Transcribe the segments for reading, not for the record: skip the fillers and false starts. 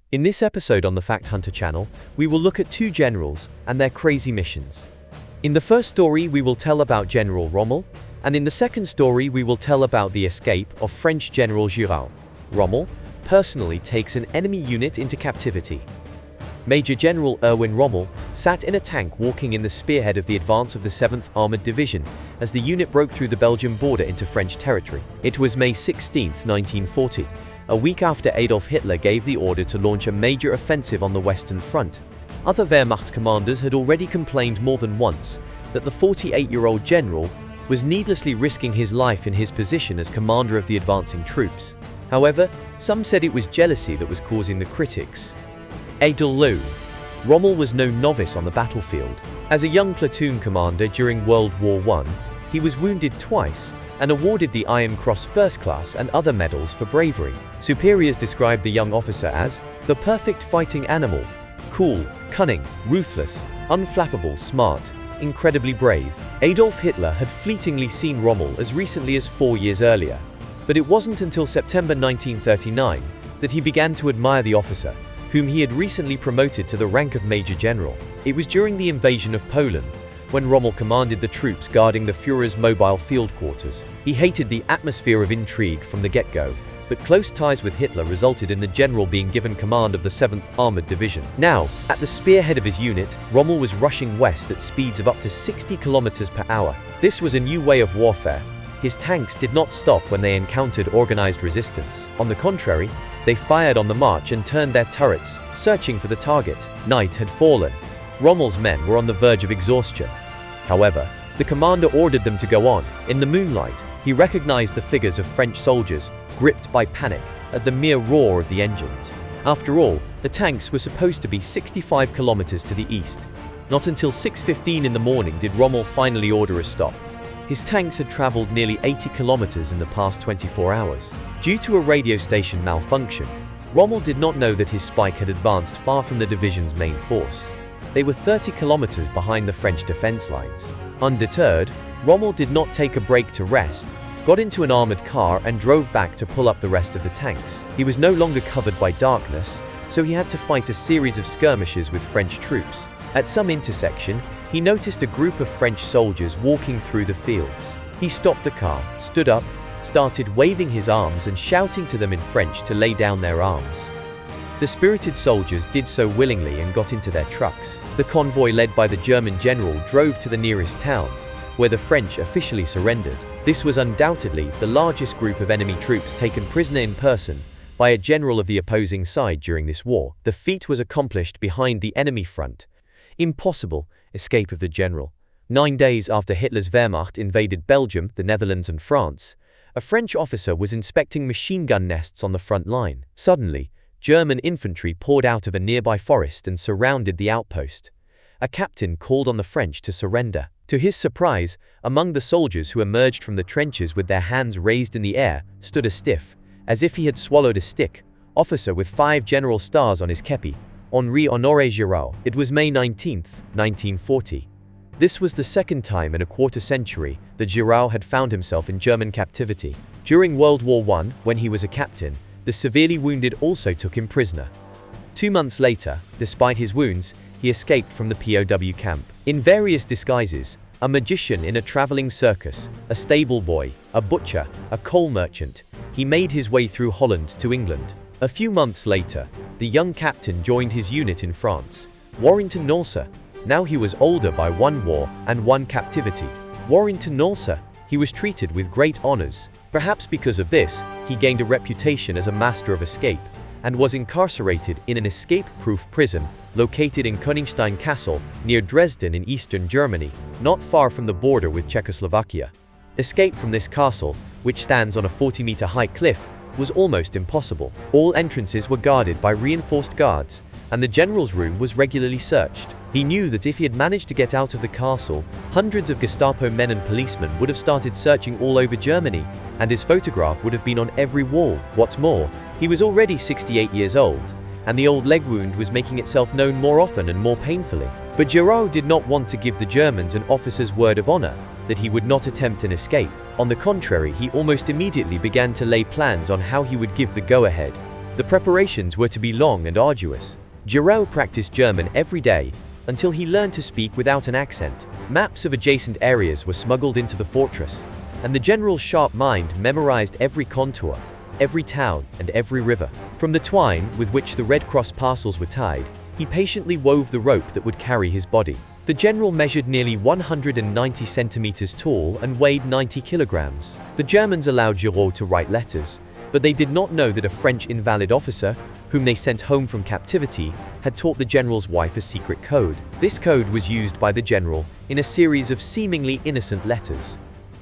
In this episode on the Fact Hunter channel, we will look at two generals and their crazy missions. In the first story, we will tell about General Rommel, and in the second story, we will tell about the escape of French General Giraud. Rommel personally takes an enemy unit into captivity. Major General Erwin Rommel sat in a tank walking in the spearhead of the advance of the 7th Armored Division as the unit broke through the Belgian border into French territory. It was May 16, 1940, a week after Adolf Hitler gave the order to launch a major offensive on the Western Front. Other Wehrmacht commanders had already complained more than once that the 48-year-old general was needlessly risking his life in his position as commander of the advancing troops. However, some said it was jealousy that was causing the critics. Adolf Rommel was no novice on the battlefield. As a young platoon commander during World War I, he was wounded twice and awarded the Iron Cross First Class and other medals for bravery. Superiors described the young officer as the perfect fighting animal, cool, cunning, ruthless, unflappable, smart, incredibly brave. Adolf Hitler had fleetingly seen Rommel as recently as 4 years earlier, but it wasn't until September 1939 that he began to admire the officer, whom he had recently promoted to the rank of Major General. It was during the invasion of Poland, when Rommel commanded the troops guarding the Führer's mobile field quarters. He hated the atmosphere of intrigue from the get-go, but close ties with Hitler resulted in the general being given command of the 7th Armored Division. Now, at the spearhead of his unit, Rommel was rushing west at speeds of up to 60 kilometers per hour. This was a new way of warfare. His tanks did not stop when they encountered organized resistance. On the contrary, they fired on the march and turned their turrets, searching for the target. Night had fallen. Rommel's men were on the verge of exhaustion. However, the commander ordered them to go on. In the moonlight, he recognized the figures of French soldiers, gripped by panic at the mere roar of the engines. After all, the tanks were supposed to be 65 kilometers to the east. Not until 6:15 in the morning did Rommel finally order a stop. His tanks had traveled nearly 80 kilometers in the past 24 hours. Due to a radio station malfunction, Rommel did not know that his spike had advanced far from the division's main force. They were 30 kilometers behind the French defense lines. Undeterred, Rommel did not take a break to rest, got into an armored car and drove back to pull up the rest of the tanks. He was no longer covered by darkness, so he had to fight a series of skirmishes with French troops. At some intersection, he noticed a group of French soldiers walking through the fields. He stopped the car, stood up, started waving his arms and shouting to them in French to lay down their arms. The spirited soldiers did so willingly and got into their trucks. The convoy led by the German general drove to the nearest town, where the French officially surrendered. This was undoubtedly the largest group of enemy troops taken prisoner in person by a general of the opposing side during this war. The feat was accomplished behind the enemy front. Impossible escape of the general. 9 days after Hitler's Wehrmacht invaded Belgium, the Netherlands and France, a French officer was inspecting machine gun nests on the front line. Suddenly, German infantry poured out of a nearby forest and surrounded the outpost. A captain called on the French to surrender. To his surprise, among the soldiers who emerged from the trenches with their hands raised in the air, stood a stiff, as if he had swallowed a stick, officer with 5 general stars on his kepi, Henri Honoré Giraud. It was May 19, 1940. This was the second time in a quarter century that Giraud had found himself in German captivity. During World War I, when he was a captain, the severely wounded also took him prisoner. 2 months later, despite his wounds, he escaped from the POW camp. In various disguises, a magician in a traveling circus, a stable boy, a butcher, a coal merchant, he made his way through Holland to England. A few months later, the young captain joined his unit in France, Warrington Norsa. Now he was older by 1 war and 1 captivity. Warrington Norsa, he was treated with great honors. Perhaps because of this, he gained a reputation as a master of escape, and was incarcerated in an escape-proof prison located in Königstein Castle near Dresden in eastern Germany, not far from the border with Czechoslovakia. Escape from this castle, which stands on a 40-meter high cliff, was almost impossible. All entrances were guarded by reinforced guards, and the general's room was regularly searched. He knew that if he had managed to get out of the castle, hundreds of Gestapo men and policemen would have started searching all over Germany, and his photograph would have been on every wall. What's more, he was already 68 years old, and the old leg wound was making itself known more often and more painfully. But Giraud did not want to give the Germans an officer's word of honor that he would not attempt an escape. On the contrary, he almost immediately began to lay plans on how he would give the go-ahead. The preparations were to be long and arduous. Giraud practiced German every day until he learned to speak without an accent. Maps of adjacent areas were smuggled into the fortress, and the general's sharp mind memorized every contour, every town, and every river. From the twine with which the Red Cross parcels were tied, he patiently wove the rope that would carry his body. The general measured nearly 190 centimeters tall and weighed 90 kilograms. The Germans allowed Giraud to write letters, but they did not know that a French invalid officer, whom they sent home from captivity, had taught the general's wife a secret code. This code was used by the general in a series of seemingly innocent letters.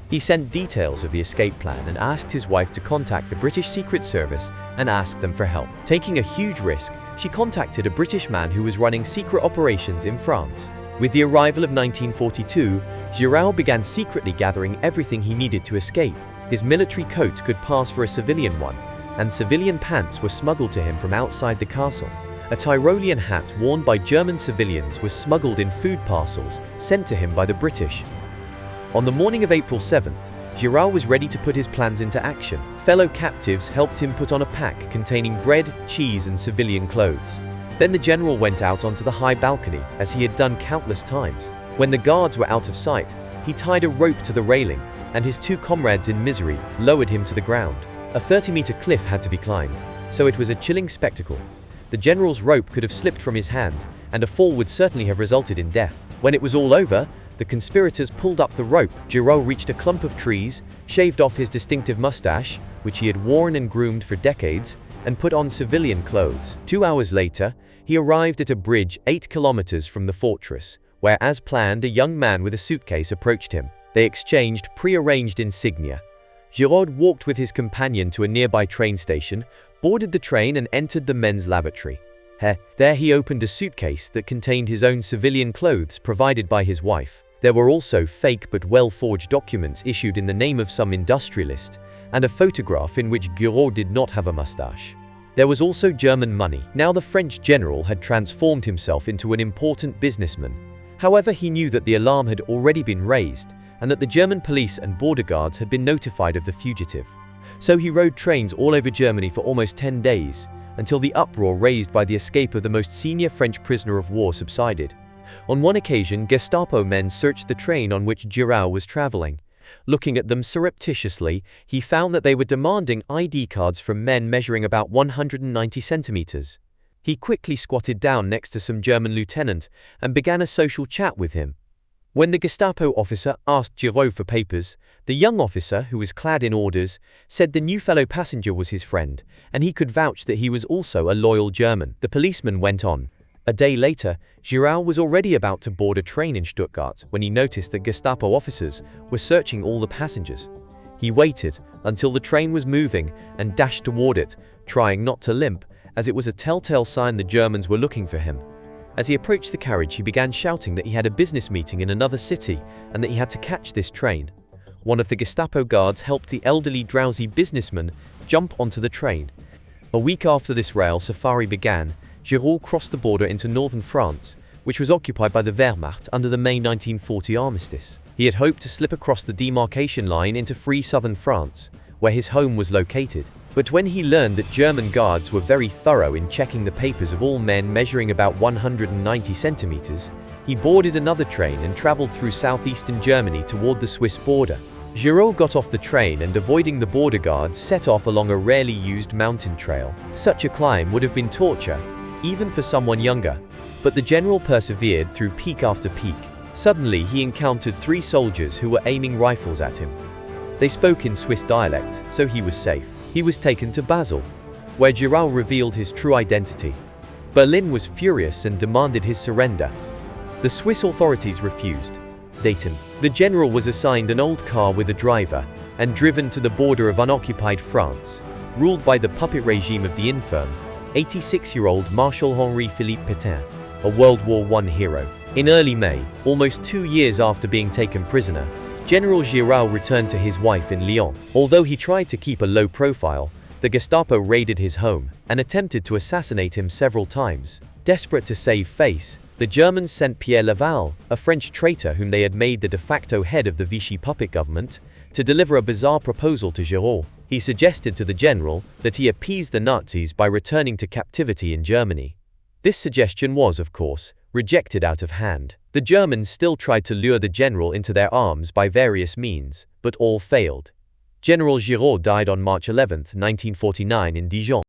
He sent details of the escape plan and asked his wife to contact the British Secret Service and ask them for help. Taking a huge risk, she contacted a British man who was running secret operations in France. With the arrival of 1942, Giraud began secretly gathering everything he needed to escape. His military coat could pass for a civilian one, and civilian pants were smuggled to him from outside the castle. A Tyrolean hat worn by German civilians was smuggled in food parcels sent to him by the British. On the morning of April 7th, Giraud was ready to put his plans into action. Fellow captives helped him put on a pack containing bread, cheese, and civilian clothes. Then the general went out onto the high balcony, as he had done countless times. When the guards were out of sight, he tied a rope to the railing, and his two comrades in misery lowered him to the ground. A 30-meter cliff had to be climbed, so it was a chilling spectacle. The general's rope could have slipped from his hand, and a fall would certainly have resulted in death. When it was all over, the conspirators pulled up the rope. Giraud reached a clump of trees, shaved off his distinctive mustache, which he had worn and groomed for decades, and put on civilian clothes. 2 hours later, he arrived at a bridge 8 kilometers from the fortress, where, as planned, a young man with a suitcase approached him. They exchanged pre-arranged insignia. Giraud walked with his companion to a nearby train station, boarded the train, and entered the men's lavatory. There he opened a suitcase that contained his own civilian clothes provided by his wife. There were also fake but well-forged documents issued in the name of some industrialist, and a photograph in which Giraud did not have a mustache. There was also German money. Now the French general had transformed himself into an important businessman. However, he knew that the alarm had already been raised, and that the German police and border guards had been notified of the fugitive. So he rode trains all over Germany for almost 10 days, until the uproar raised by the escape of the most senior French prisoner of war subsided. On one occasion, Gestapo men searched the train on which Giraud was traveling. Looking at them surreptitiously, he found that they were demanding ID cards from men measuring about 190 centimeters. He quickly squatted down next to some German lieutenant and began a social chat with him. When the Gestapo officer asked Giraud for papers, the young officer, who was clad in orders, said the new fellow passenger was his friend, and he could vouch that he was also a loyal German. The policeman went on. A day later, Giraud was already about to board a train in Stuttgart when he noticed that Gestapo officers were searching all the passengers. He waited until the train was moving and dashed toward it, trying not to limp, as it was a telltale sign the Germans were looking for him. As he approached the carriage, he began shouting that he had a business meeting in another city and that he had to catch this train. One of the Gestapo guards helped the elderly, drowsy businessman jump onto the train. A week after this rail safari began, Giraud crossed the border into northern France, which was occupied by the Wehrmacht under the May 1940 armistice. He had hoped to slip across the demarcation line into free southern France, where his home was located. But when he learned that German guards were very thorough in checking the papers of all men measuring about 190 centimeters, he boarded another train and traveled through southeastern Germany toward the Swiss border. Giraud got off the train and, avoiding the border guards, set off along a rarely used mountain trail. Such a climb would have been torture, even for someone younger, but the general persevered through peak after peak. Suddenly, he encountered 3 soldiers who were aiming rifles at him. They spoke in Swiss dialect, so he was safe. He was taken to Basel, where Giraud revealed his true identity. Berlin was furious and demanded his surrender. The Swiss authorities refused. Dayton. The general was assigned an old car with a driver and driven to the border of unoccupied France, ruled by the puppet regime of the infirm, 86-year-old Marshal Henri Philippe Pétain, a World War I hero. In early May, almost 2 years after being taken prisoner, General Giraud returned to his wife in Lyon. Although he tried to keep a low profile, the Gestapo raided his home and attempted to assassinate him several times. Desperate to save face, the Germans sent Pierre Laval, a French traitor whom they had made the de facto head of the Vichy puppet government, To deliver a bizarre proposal to Giraud, he suggested to the general that he appease the Nazis by returning to captivity in Germany. This suggestion was, of course, rejected out of hand. The Germans still tried to lure the general into their arms by various means, but all failed. General Giraud died on March 11, 1949 in Dijon.